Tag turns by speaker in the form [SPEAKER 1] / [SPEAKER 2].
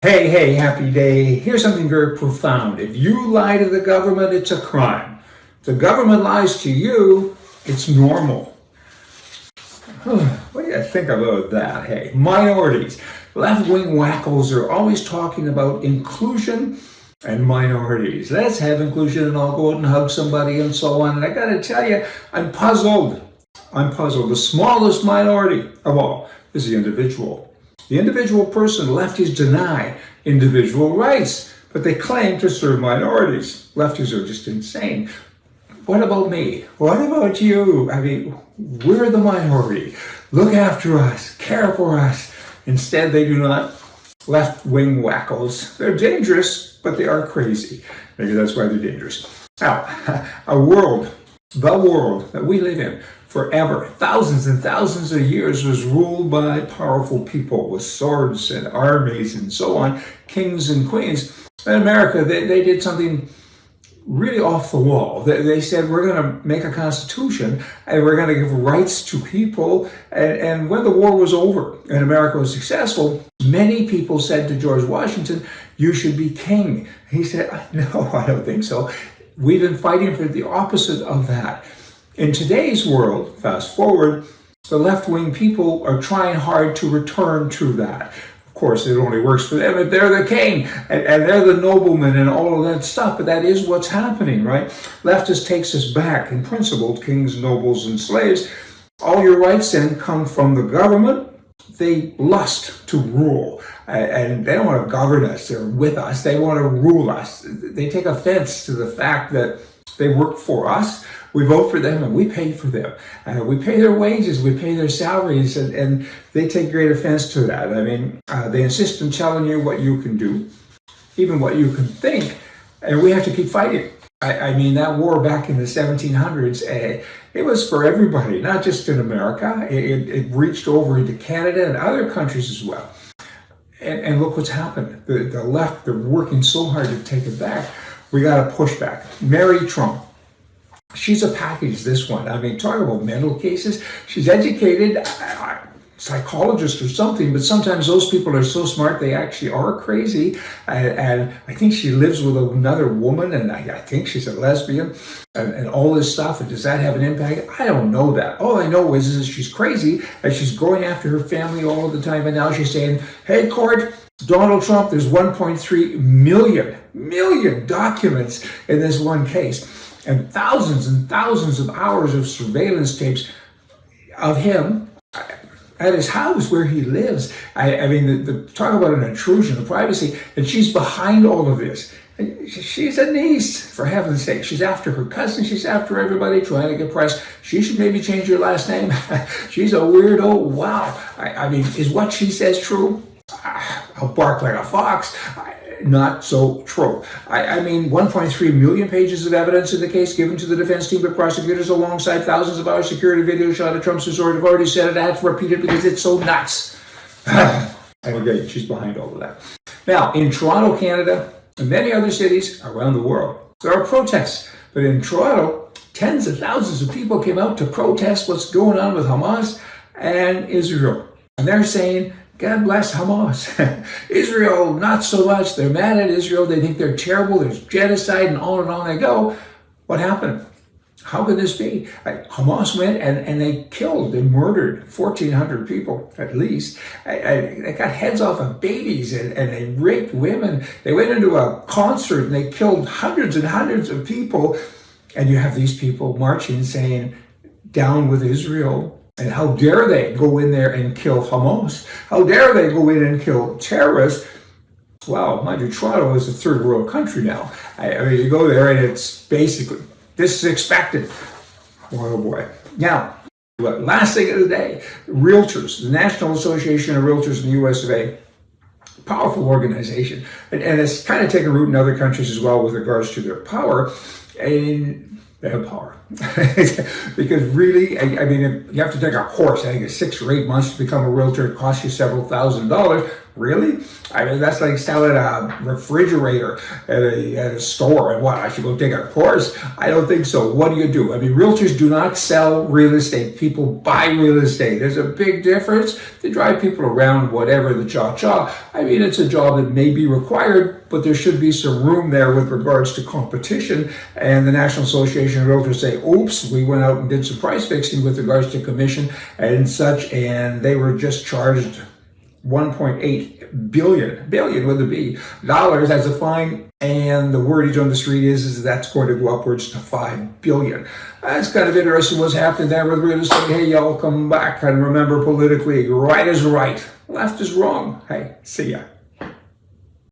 [SPEAKER 1] Hey, happy day. Here's something very profound. If you lie to the government, it's a crime. If the government lies to you, it's normal. What do you think about that? Hey, minorities. Left-wing wackos are always talking about inclusion and minorities. Let's have inclusion and I'll go out and hug somebody and so on. And I gotta tell you, I'm puzzled. The smallest minority of all is the individual. The individual person. Lefties deny individual rights, but they claim to serve minorities. Lefties are just insane. What about me? What about you? I mean, we're the minority. Look after us, care for us. Instead, they do not. Left-wing wackos. They're dangerous, but they are crazy. Maybe that's why they're dangerous. Now, the world that we live in forever, thousands and thousands of years, was ruled by powerful people with swords and armies and so on, kings and queens. In America, they did something really off the wall. They said, we're going to make a constitution and we're going to give rights to people. And when the war was over and America was successful, many people said to George Washington, you should be king. He said, no, I don't think so. We've been fighting for the opposite of that. In today's world, fast forward, the left-wing people are trying hard to return to that. Of course, it only works for them if they're the king and they're the nobleman and all of that stuff, but that is what's happening, right? Leftist takes us back in principle, kings, nobles, and slaves. All your rights then come from the government. They lust to rule, and they don't want to govern us. They're with us. They want to rule us. They take offense to the fact that they work for us. We vote for them and we pay for them. We pay their wages, we pay their salaries, and they take great offense to that. I mean, they insist on telling you what you can do, even what you can think, and we have to keep fighting. I mean, that war back in the 1700s, it was for everybody, not just in America. It reached over into Canada and other countries as well. And look what's happened. The left, they're working so hard to take it back. We got to push back. Mary Trump. She's a package, this one. I mean, talk about mental cases. She's educated, psychologist or something, but sometimes those people are so smart they actually are crazy. And I think she lives with another woman, and I think she's a lesbian, and all this stuff. And does that have an impact? I don't know that. All I know is she's crazy, and she's going after her family all of the time. And now she's saying, hey, court, Donald Trump, there's 1.3 million documents in this one case. And thousands of hours of surveillance tapes of him at his house where he lives. I mean, talk about an intrusion of privacy. And she's behind all of this. And she's a niece, for heaven's sake. She's after her cousin. She's after everybody, trying to get press. She should maybe change her last name. She's a weirdo. Wow. I mean, is what she says true? I'll bark like a fox. Not so true. I mean, 1.3 million pages of evidence in the case given to the defense team by prosecutors alongside thousands of hours security video shot at Trump's resort. I've already said it. I have to repeat it because it's so nuts. And again, she's behind all of that. Now, in Toronto, Canada, and many other cities around the world, there are protests. But in Toronto, tens of thousands of people came out to protest what's going on with Hamas and Israel. And they're saying, God bless Hamas. Israel, not so much. They're mad at Israel. They think they're terrible. There's genocide and on they go. What happened? How could this be? Hamas went and they murdered 1,400 people at least. They got heads off of babies and they raped women. They went into a concert and they killed hundreds and hundreds of people. And you have these people marching saying, down with Israel. And how dare they go in there and kill Hamas? How dare they go in and kill terrorists? Well, mind you, Toronto is a third world country now. I mean, you go there and it's basically, this is expected. Boy, oh boy. Now, last thing of the day, realtors, the National Association of Realtors in the US of A, powerful organization. And it's kind of taken root in other countries as well with regards to their power. And they have power. Because really, I mean, you have to take a course. I think it's 6 or 8 months to become a realtor. It costs you several $1,000s. Really? I mean, that's like selling a refrigerator at a store. And what, I should go take a course? I don't think so. What do? I mean, realtors do not sell real estate. People buy real estate. There's a big difference. They drive people around, whatever, the cha-cha. I mean, it's a job that may be required, but there should be some room there with regards to competition. And the National Association of Realtors say, oops, we went out and did some price fixing with regards to commission and such, and they were just charged 1.8 billion with a B, dollars as a fine, and the wordage on the street is that's going to go upwards to 5 billion. That's kind of interesting what's happening there with real estate. Hey, y'all, come back and remember politically, right is right, left is wrong. Hey, see ya.